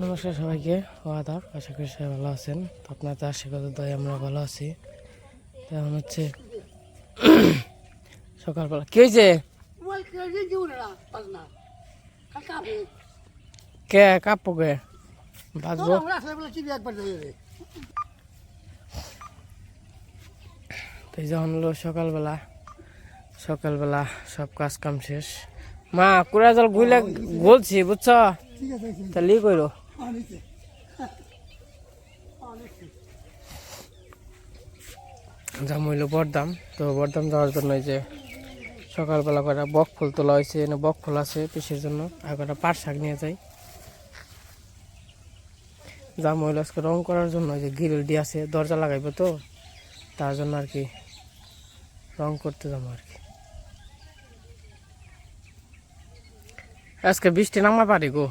নমস্কার সবাইকে, আদাব। আশা করি সবাই ভালো আছেন। তো আপনাদের আশীর্বাদ দয় আমরা ভালো আছি। তেমন হচ্ছে সকালবেলা কি হয়েছে? কে কাপড় কে বাঁচবো? তো যখন হলো সকালবেলা সব কাজ কাম শেষ। মা কুড়া জল গুইলে বলছি, বুঝছ? তাহলে কইরো যা মইল বরদাম। তো বরদাম যাওয়ার জন্য এই যে সকালবেলা কটা বক ফুল তোলা হয়েছে, বক ফুল আছে পিসের জন্য, আর কটা পাট শাক নিয়ে যাই। যা মহিলা আজকে রং করার জন্য যে গ্রিল দিয়ে আছে, দরজা লাগাইবো তো তার জন্য আর কি রং করতে যাবো আর কি। আজকে বৃষ্টি নামা পারি গো।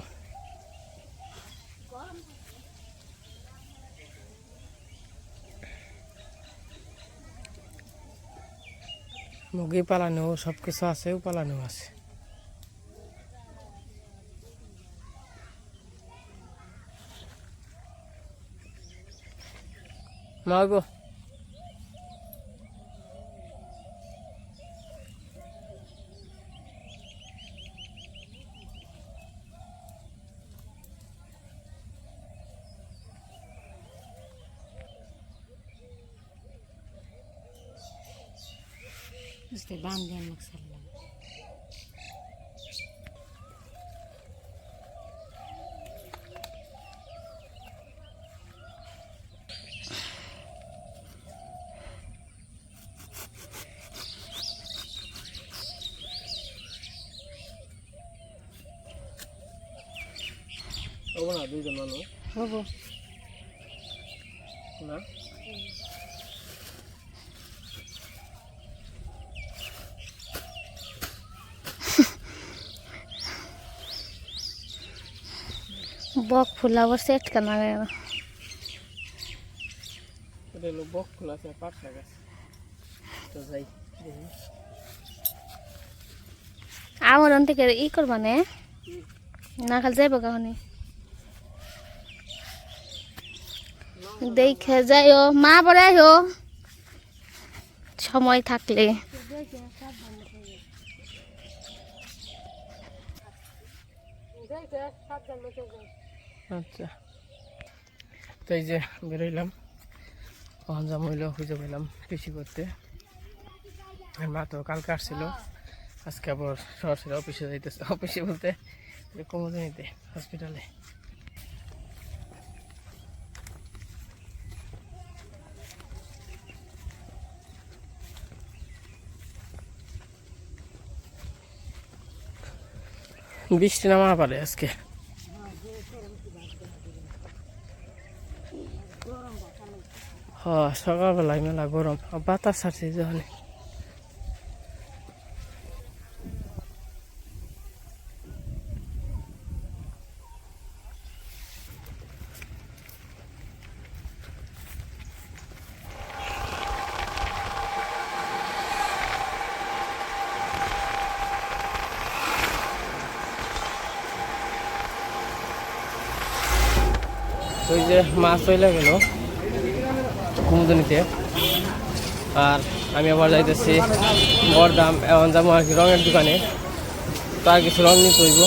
মুরগি পালানো সব কিছু আছে, পালানো আছে। মা গো उसके बांध दें मकसद হবো না দুইজন মানুষ হবো না। বক ফুলাবো সেট কেন এটা হলো বক ফুল আছে, পাট শাক আছে। তো যাই দেখি আমার থেকে ই করবা না খালি যাইব কাহনি দেখে যাইও, মা পরে আইও সময় থাকলে। আচ্ছা, তো এই যে বেরোইলাম, তখন যা মহিলা খুঁজে পেলাম কৃষি করতে। আর মা তো কালকে আসছিল, আজকে আবার সরাসরি অফিসে যাইতেছে। অফিসে বলতে কুমুদিনীতে হসপিটালে। বৃষ্টি নামা পারে আজকে। সকালবেলায় মেলা গরম, বাতাস ছাড়ছে যখন। ওই যে মাছ চলে গেল কুমুদনিতে, আর আমি আবার যাইতেছি বরদাম। এখন যাবো আর কি রঙের দোকানে, তার কিছু রঙ নিতে হইব।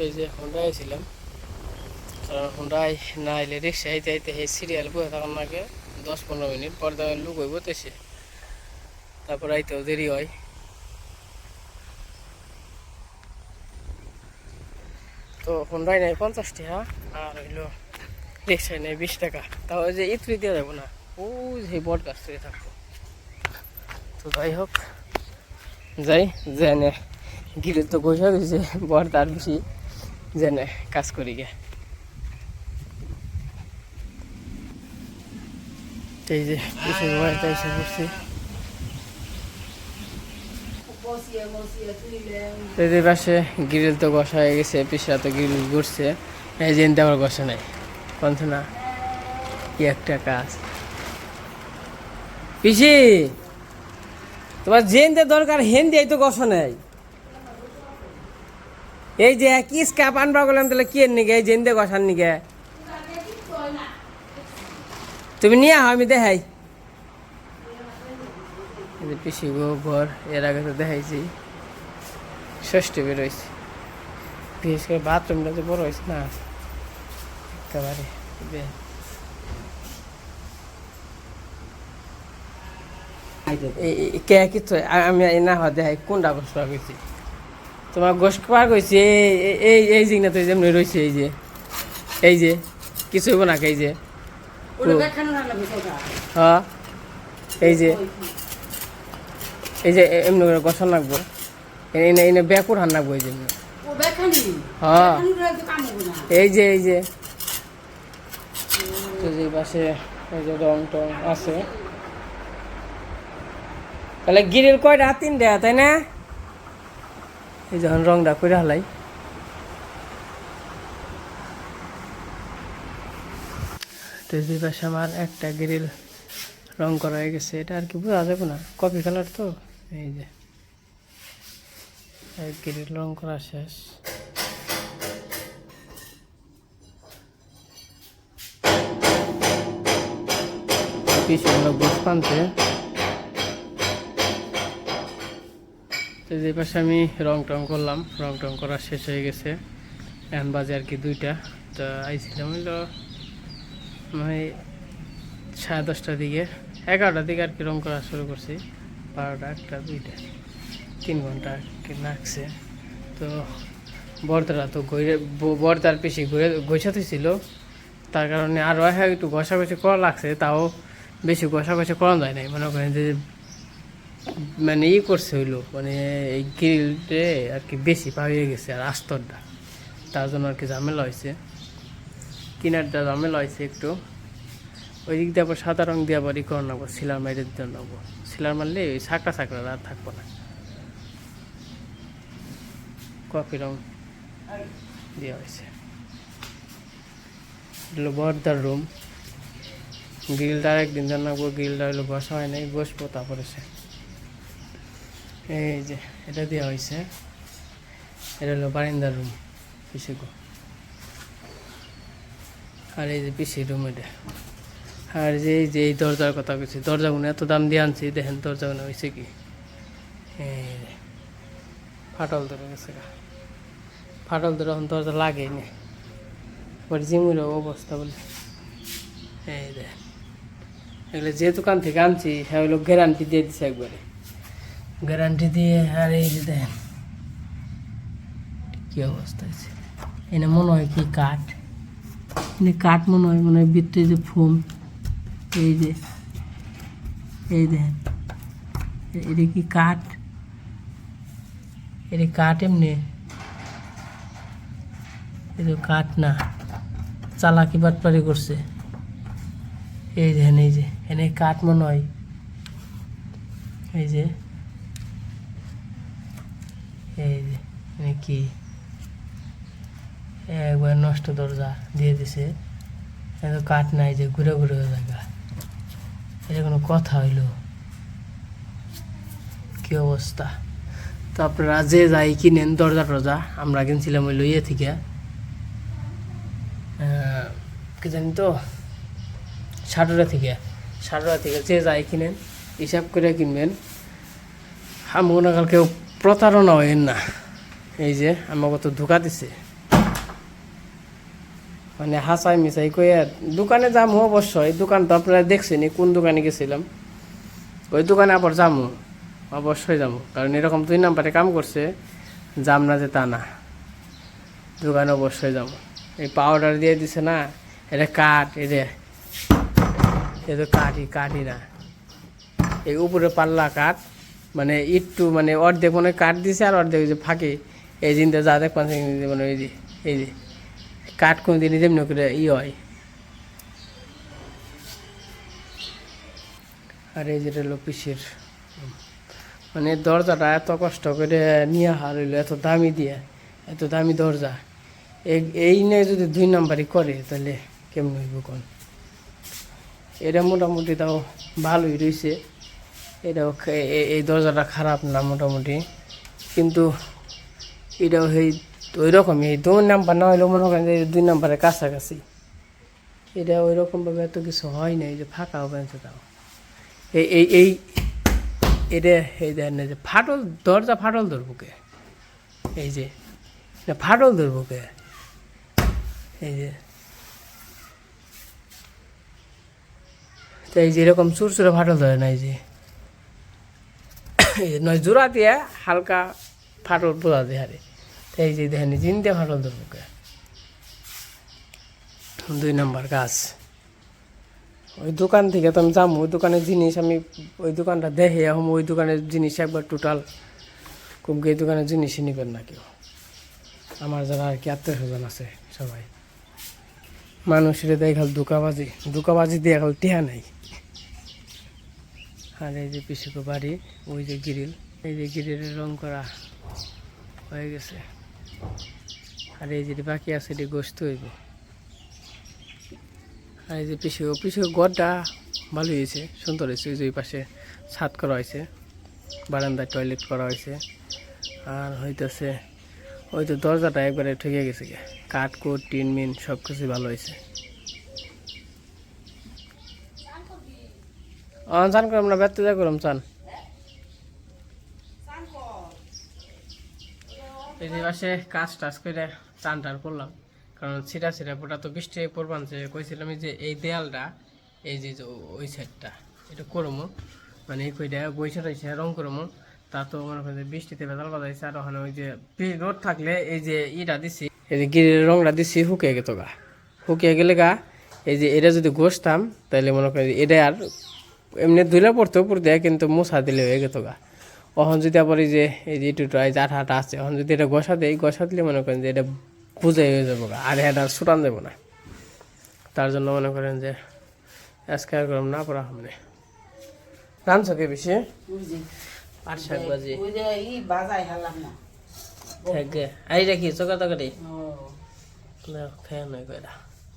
এই যে হোন্ডায় ছিলাম, কারণ হোন্ডায় না এলে রিক্সা আইতে আইতে সেই সিরিয়াল বয়ে তখন নাকি 10-15 মিনিট পর তো লুক হইব তেসে, তারপর আইতেও দেরি হয়। তো হোন্ডায় নেয় 50 টাকা, আর হইলো রিক্সায় নেয় 20 টাকা। তাও যে ইত্রি দিয়ে যাবো না, ও যে বট গাছ থেকে থাকবো। তো যাই হোক, যাই জেনে গিরে তো গোসা দিয়েছে বর, তার বেশি জেনে কাজ করি গে। এই যে কিছু বাড়িতে এসে বসছি, এই যে পাশে গ্রিল তো ঘষা হয়ে গেছে, পিছরা তো গ্রিল ঘুরছে, এই যে আবার ঘষা নাই কন্ত না, কি একটা কাজ। পিসি তোমার জেনতে দরকার, হেন দিয়ে তো ঘষা নেই। এই যে কি স্কাপ আনবা বললাম, তাহলে কি এর নিগে এই জেন দিয়ে ঘষার নিগে তুমি নিয়ে আহ, আমি দেখাই। পিসি গো ঘর এর আগে তো দেখাইছি, ষষ্ঠী বেরোইছে। বিশেষ করে বাথরুমটা তো বড় হয়েছে না একেবারে। কে কিছু আমি না হয় দেখাই কোনটা গোস পার করছি, তোমার গোস পার করছি এই এই জিগনা তো যেমনি রয়েছে, এই যে কিছু হইব না, এই যে হ্যাঁ এই যে এমনি করে গসন লাগবো, এনে এনে ব্যাকুর হান লাগবো এই জন্য। হ্যাঁ এই যে তো যে পাশে এই যে রং টং আছে, তাহলে গিরিল কয়টা 3টা তাই না? এই যখন রংটা করে হালাই, তো যে পাশে আমার একটা গ্রিল রং করা হয়ে গেছে, এটা আর কি বোঝা যাবে না, কফি কালার তো। এই যে গ্রিল রং করা শেষ। পিছনে গোস পানতে, তো যে পাশে আমি রং টং করলাম, রং টং করা শেষ হয়ে গেছে, এখন বাজে আর কি 2টা। তো আইছিলাম হইলো মানে 10:30টার দিকে, 11টার দিকে আর কি রং করা শুরু করছি, 12টা 1টা 2টা 3 ঘন্টা আর কি লাগছে। তো বর্দারা তো বর্দার পেশি ঘষাতে ছিল, তার কারণে আরও একটু ঘষাঘষি করা লাগছে, তাও বেশি ঘষাঘষি করা যায় নাই। মনে করেন যে মানে করছে হইলো, মানে এই গ্রিলটে আর কি বেশি পাইয়ে গেছে, আর আস্তরটা তার জন্য আর কি ঝামেলা হয়েছে, কিনারটা ঝামেলা হয়েছে একটু। ওই দিক দিয়ে আবার সাদা রং দিয়ে আবার ই করা নেবো, সিলার মাইরে দিতে নেবো, সিলার মারলে ওই ছাকড়া আর থাকবো না। কফি রং দেওয়া হয়েছে, বর্দার রুম। গ্রিলটা আরেকদিন জানাবো, গ্রিলটা হইলো বসা হয় নাই, বসবো তারপরে সে। এই যে এটা দেওয়া হয়েছে, এটা হলো বারিন্দার রুম পিসি গো, আর এই যে পিসির রুম এটা। আর যে এই দরজার কথা বলছি, দরজাগুলো এত দাম দিয়ে আনছি, দেখেন দরজাগুলো হয়েছে কি ফাটল ধরে গেছে, ফাটল ধরে এখন দরজা লাগেই না, ওর জিমুর অবস্থা বলে। এই দেখেন এগুলো যে দোকান থেকে আনছি সে হলো গ্যারান্টি দিয়ে দিচ্ছে একবারে, গ্যারান্টি দিয়ে। আর এই যে দেখেন কি অবস্থা হয়েছে, এনে মনে হয় কি কাঠ, এনে কাঠ মনে হয় ভিতরে যে ফোম, এই যে এই দেখেন এটা কি কাঠ, এটা কাঠ এমনি, এটা কাঠ না, চালাকি বাটপারি করছে। এই দেখেন এই যে এনে কাঠ মনে হয়, এই যে এনে কি একবার নষ্ট দরজা দিয়ে দিছে, এত কাঠ নাই, যে ঘুরে ঘুরে জায়গা, এটা কোনো কথা হইলো? কি অবস্থা। তো আপনারা যে যাই কিনেন দরজা টরজা, আমরা কিনছিলাম ওই লইয়ে থেকে কি জানি তো সাটোরা থেকে যে যাই কিনেন হিসাব করে কিনবেন, আমগুলো কেউ প্রতারণা হইেন না। এই যে আমাকে তো ধোকা দিছে, মানে হাসাই মিসাই কইয়া দোকানে যামু অবশ্যই, দোকান তো আপনারা দেখছেনি কোন দোকানে গেছিলাম, ওই দোকানে আবার যামু, অবশ্যই যাবো, কারণ এরকম 2 নাম্বারে কাম করছে, যাম না যে তা না, দোকানে অবশ্যই যাবো। এই পাউডার দিয়ে দিছে না, এটা কাঠ, এটা কাঠই না, এই উপরে পাল্লা কাঠ, মানে একটু মানে অর্ধেক মনে কাঠ দিছে আর অর্ধেক যে ফাঁকে এই জিনিসটা যা দেখ পাঁচ মানে এই যে কাঠ কোন দিন যেমনি করে হয়। আর এই যেটা হলো পিসের, মানে দরজাটা এত কষ্ট করে নিয়ে হারিল, এত দামি দিয়ে, এত দামি দরজা, এই নিয়ে যদি 2 নাম্বারই করে তাহলে কেমন হইব কোন। এটা মোটামুটি তাও ভালোই রয়েছে, এটাও এই দরজাটা খারাপ না মোটামুটি, কিন্তু এটাও ওই রকমই, এই 2 নাম্বার না হইলেও মনে করেন যে 2 নাম্বারের কাছাকাছি, এটা ওই রকমভাবে এত কিছু হয় না, এই যে ফাঁকা হবে তাও এই এটা এই দেখেন না যে ফাটল, দরজা ফাটল ধরবো কে, এই যে ফাটল ধরবো কে, এই যে তো এই যে এরকম চুরচুরে ফাটল ধরে না, এই যে নয় জোড়া দিয়ে হালকা ফাটল বোঝা দিয়ে হারে, তো এই যে দেখেন জিন দিয়ে ফাটল ধরবো কে, 2 নাম্বার কাজ। ওই দোকান থেকে তো আমি যাবো, ওই দোকানের জিনিস আমি ওই দোকানটা দেখে এখন ওই দোকানের জিনিস একবার টোটাল খুব এই দোকানের জিনিসই নেবেন না কেউ, আমার যারা আর কি আত্মীয় স্বজন আছে সবাই, মানুষের দেখাল ধোকাবাজি দিয়ে এখন টেহা নাই। আর এই যে পিসুকে বাড়ি, ওই যে গ্রিল, এই যে গ্রিলের রং করা হয়ে গেছে, আর এই যেটি বাকি আছে এটি গোস্ত হইব। আর এই যে পিসু ঘরটা ভালো হয়েছে, সুন্দর হয়েছে, ওই যে ওই পাশে ছাদ করা হয়েছে, বারান্দায় টয়লেট করা হয়েছে, আর হইতেছে ওই তো দরজাটা একবারে ঠেকে গেছে, কাঠ কোট টিন মিন সব কিছু ভালো হয়েছে। চান করলাম না, ব্যর্থ যা করলাম চান, এই যে পাশে কাজ টাজ করে চান টান করলাম, কারণ ছিটা পোটা তো বৃষ্টি পড়বান, যে কইছিলাম যে এই দেয়ালটা, এই যে ওই সাইডটা এটা করবো, মানে এই কইটা বইসা রয়েছে রং করবো, তা তো মনে করেন যে বৃষ্টিতে ভেজাল বাজাইছে, আর ওখানে ওই যে রোদ থাকলে এই যে ইটা দিছি, এই যে গিরির রংটা দিছি শুকিয়ে গেত গা, শুকিয়ে গেলে গা এই যে এটা যদি ঘষতাম তাহলে মনে করেন এটা আর এমনি ধুলে পড়তেও পড়তে, কিন্তু মোছা দিলে হয়ে গেত গা। এখন যদি আবার এই যে ইটুটা এই যে আঠা আছে, এখন যদি এটা ঘষা দিই, ঘষা দিলে মনে করেন যে এটা বুঝাই হয়ে যাবো গা, আর এটা ছুটান যাবো না, তার জন্য মনে করেন যে আজকে আর গরম না পড়া সামনে রাঁধছো বেশি আর শাক বাজি এইটা কি চোখা তরকারি খেয়ে নয় কয়টা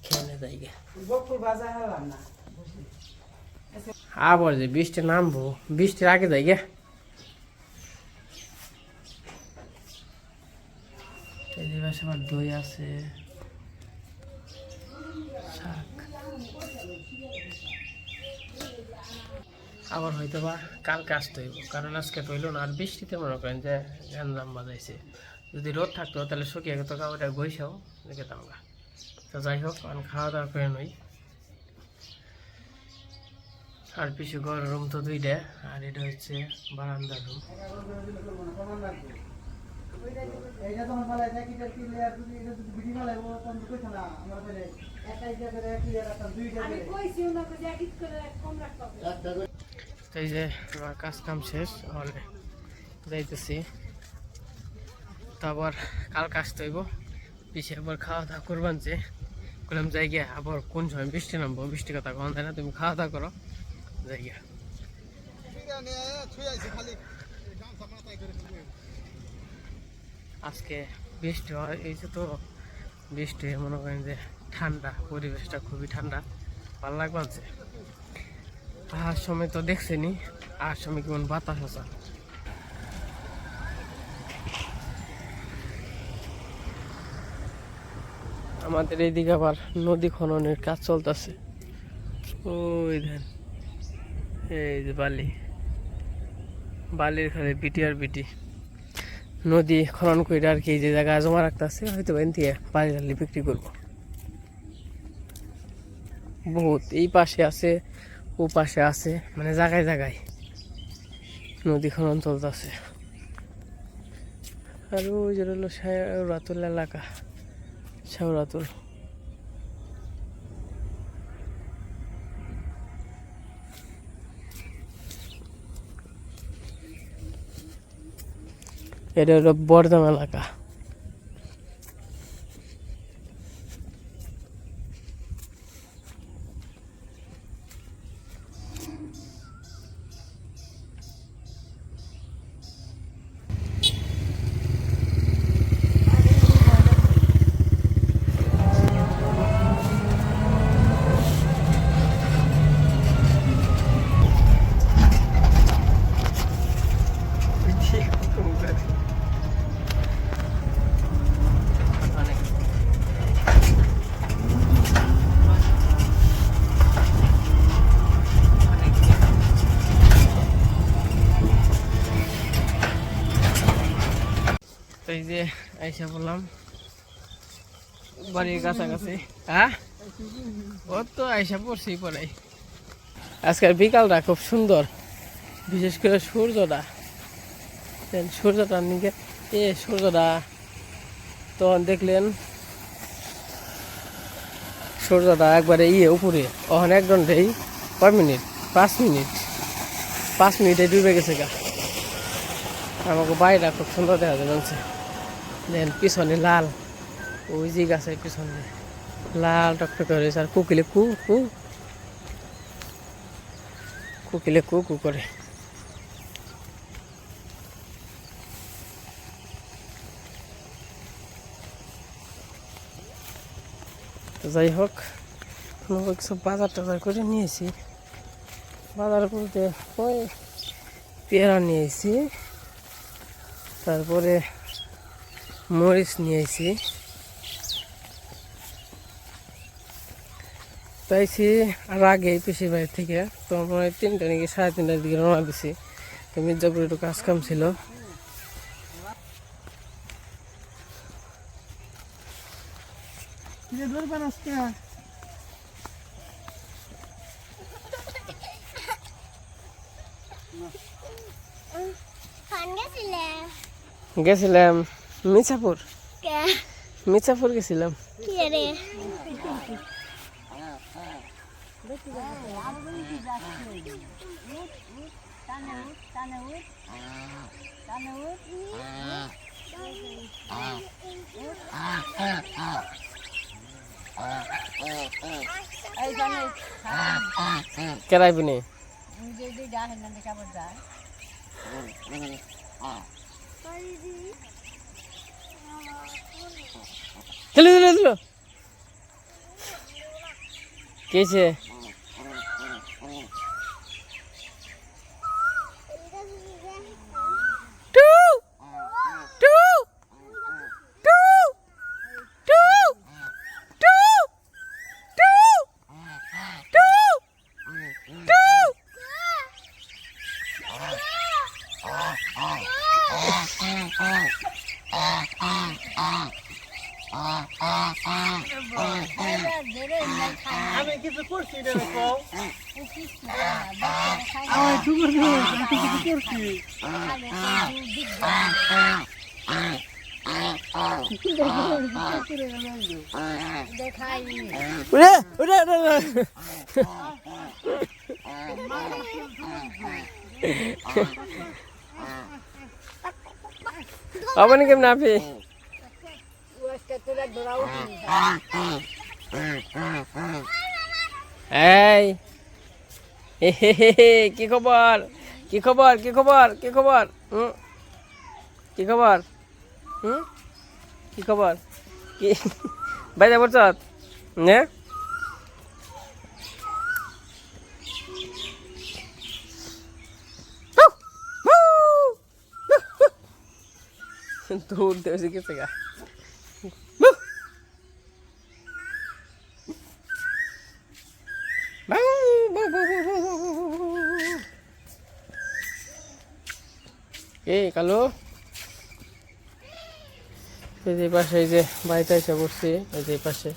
খেয়ে নে যাই গে, আবার যে বৃষ্টি নামবো, বৃষ্টির আগে যাই গে। আমার দই আছে, শাক, আবার হয়তো বা কালকে আসতে হইব, কারণ আজকে হইল না, আর বৃষ্টিতে মনে করেন যে গ্যাঞ্জাম বাজাইছে, যদি রোদ থাকতো তাহলে শুকিয়ে গেত ওটা গইসাও দেখতাম গা। তো যাই হোক আমি খাওয়া দাওয়া করে নই, আর পিছু ঘর রুম তো 2টা, আর এটা হচ্ছে বারান্দার রুম। এই যে আমার কাজ কাম শেষ, যাইতেছি, তারপর কালকে আসতে হইব, পিছিয়ে একবার খাওয়া দাওয়া করবান, যে বললাম যাই গিয়া, আবার কোন সময় বৃষ্টি নামবো, বৃষ্টি কথা কন যায় না, তুমি খাওয়া দাওয়া করো, যাই গিয়া। আজকে বৃষ্টি হয়, এই যে তো বৃষ্টি মনে করেন যে ঠান্ডা, পরিবেশটা খুবই ঠান্ডা, ভালো লাগছে। আর সময় তো দেখছেনি, আর সময় কেমন বাতাস আছে, আমাদের এইদিকে আবার নদী খননের কাজ চলতেছে, ওই ধান এই যে বালির খালি বিটি আর বিটি, নদী খনন করে আর কি, যে জায়গায় জমা রাখতেছে হয়তো এন থেকে বালি বিক্রি করবো। বহুত, এই পাশে আছে ও পাশে আছে, মানে জায়গায় জায়গায় নদী খনন চলতেছে। আর ওই যে হলো শেওড়াতুল এলাকা, শেওড়াতুল। এটা হলো বর্ধমান এলাকা। এই যে আইসা বললাম বাড়ির কাছাকাছি। হ্যাঁ, ও তো আইসা পড়ছি পরে। আজকের বিকালটা খুব সুন্দর, বিশেষ করে সূর্যটা। সূর্যটা নিকে সূর্যটা তখন দেখলেন সূর্যটা একবারে উপরে। ওখানে এক ঘন্টায় কয় মিনিট, 5 মিনিট, 5 মিনিটে ডুবে গেছে গা। আমাকে বাড়িটা খুব সুন্দর দেখা যাচ্ছে। দেন পিছনে লাল, ওই যে গাছের পিছনে লাল টকটকে হয়েছে। আর কোকিলে কু কু, কোকিলে কু কু করে। তো যাই হোক, কিছু বাজার টাজার করে নিয়েছি। বাজার বলতে ওই পেয়ারা নিয়েছি, তারপরে মরিচ নিয়েছি। তাইছি আর আগে পিসির বাড়ি থেকে, তো আমরা 3টা নাকি 3:30টার দিকে রওনা দিছি। তো মির্জাপুর একটু কাজ কাম ছিল। গেছিলাম মির্জাপুর, মির্জাপুর গেছিলাম। কেরাইবি নি কেছে আমি কিছু করছি রে apa nih kemen api? Hey, hehehe, কি খবর? কি খবর? কি খবর? কি খবর? কি খবর? কি খবর? কি বাইরে পড়ছত? নে? দৌড় দেওয়া শিখেছে গা। এই কালো এই যে পাশে, এই যে বাড়িতে এসে বসছি, এই যে পাশে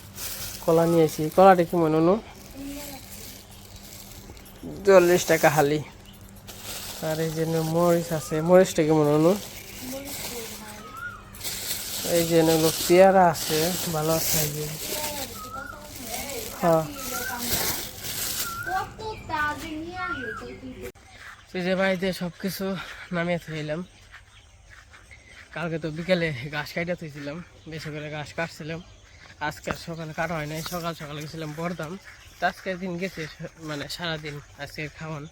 কলা নিয়েছি। কলাটা কি মনে হলো? 40 টাকা হালি। আর এই যে মরিচ আছে, মরিচটা কেমন অনু? এই যে হলো পেয়ারা আছে, ভালো আছে এই যে। হ্যাঁ এই যে বাড়িতে সব কিছু নামিয়ে থইলাম। কালকে তো বিকেলে ঘাস কাটা থইছিলাম, বেশি করে ঘাস কাটছিলাম। আজকে আর সকালে কাটা হয় নাই, সকাল সকালে গেছিলাম বরদাম। তো আজকের দিন গেছে মানে সারাদিন আজকে খাওয়ান।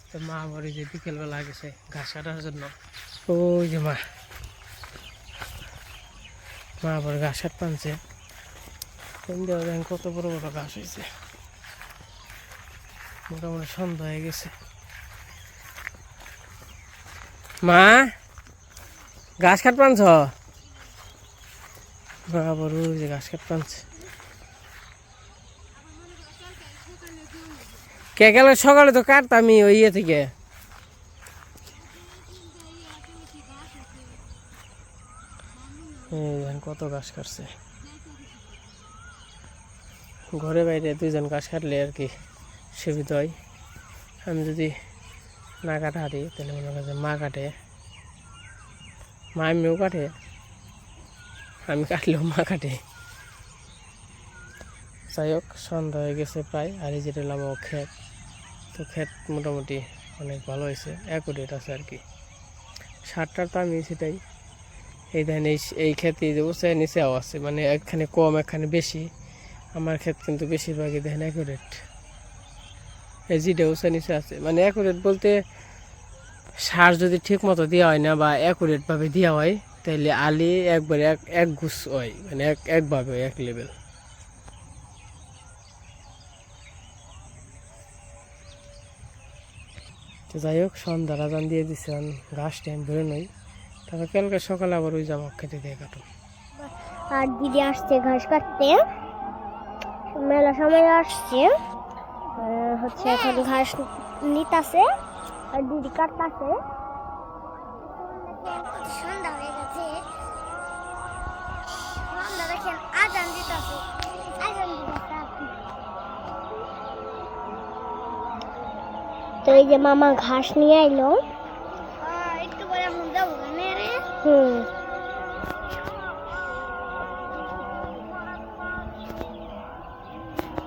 তো মা আবার এই যে বিকেলবেলা গেছে ঘাস কাটার জন্য। ওই যে মা আবার ঘাস কাট পানছে। কত বড় বড় ঘাস হয়েছে, মোটামুটি সন্ধ্যা হয়ে গেছে। মা ঘাস কাট পানছ? মা আবার ওই যে ঘাস কাট পানছে। কে গেল সকালে তো কাটতামই ওই ইয়ে থেকে। কত ঘাস কাটছে, ঘরে বাইরে দুইজন ঘাস কাটলে আর কি সুবিধা হয়। আমি যদি না কাটা হাঁটি তাহলে মনে করেন মা কাটে, মা এমনিও কাটে, আমি কাটলেও মা কাটে। যাই হোক সন্ধ্যা হয়ে গেছে প্রায়। আর এই যেটা হলাম ক্ষেত, তো ক্ষেত মোটামুটি অনেক ভালো হয়েছে, অ্যাকুরেট আছে আর কি। সারটার তো আমি সেটাই এই দেখেন এই ক্ষেতে বুঝছে নিচেও আছে, মানে একখানে কম একখানে বেশি। আমার ক্ষেত কিন্তু বেশিরভাগই দেখেন অ্যাকুরেট। এই যেটা উঁচা নিচে আছে, মানে অ্যাকুরেট বলতে সার যদি ঠিক মতো দেওয়া হয় না বা অ্যাকুরেটভাবে দেওয়া হয় তাহলে আলি একবারে এক গুছ হয়, মানে একভাবে হয়, এক লেভেল। তো যাই হোক সন্ধ্যা রাজান দিয়ে দিচ্ছে, ঘাস টাইম ধরে নই। তারপর কালকে সকালে আবার ওই জামা খেতে দিয়ে কাটো। আর দিদি আসছে ঘাস কাটতে, মেলা সময় আসছে। হচ্ছে এখন ঘাস নিতাছে আর দিদি কাটতাছে। সন্ধ্যা হয়ে গেছে, সন্ধ্যা দেখেন আজান দিতাছে, আজান দিতাছে। তো এই যে মামা ঘাস নিয়ে আইলো, একটু পরে এখন যাবো রে।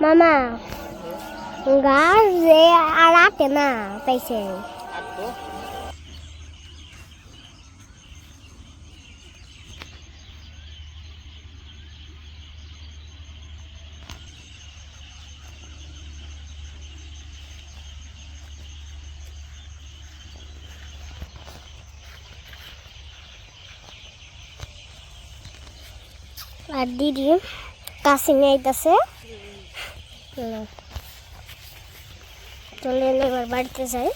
মামা ঘাস যে আর আটে না পাইছে। আর দিদি কাছে নিয়ে আইতাছে। চলেন এবার বাড়িতে যাই।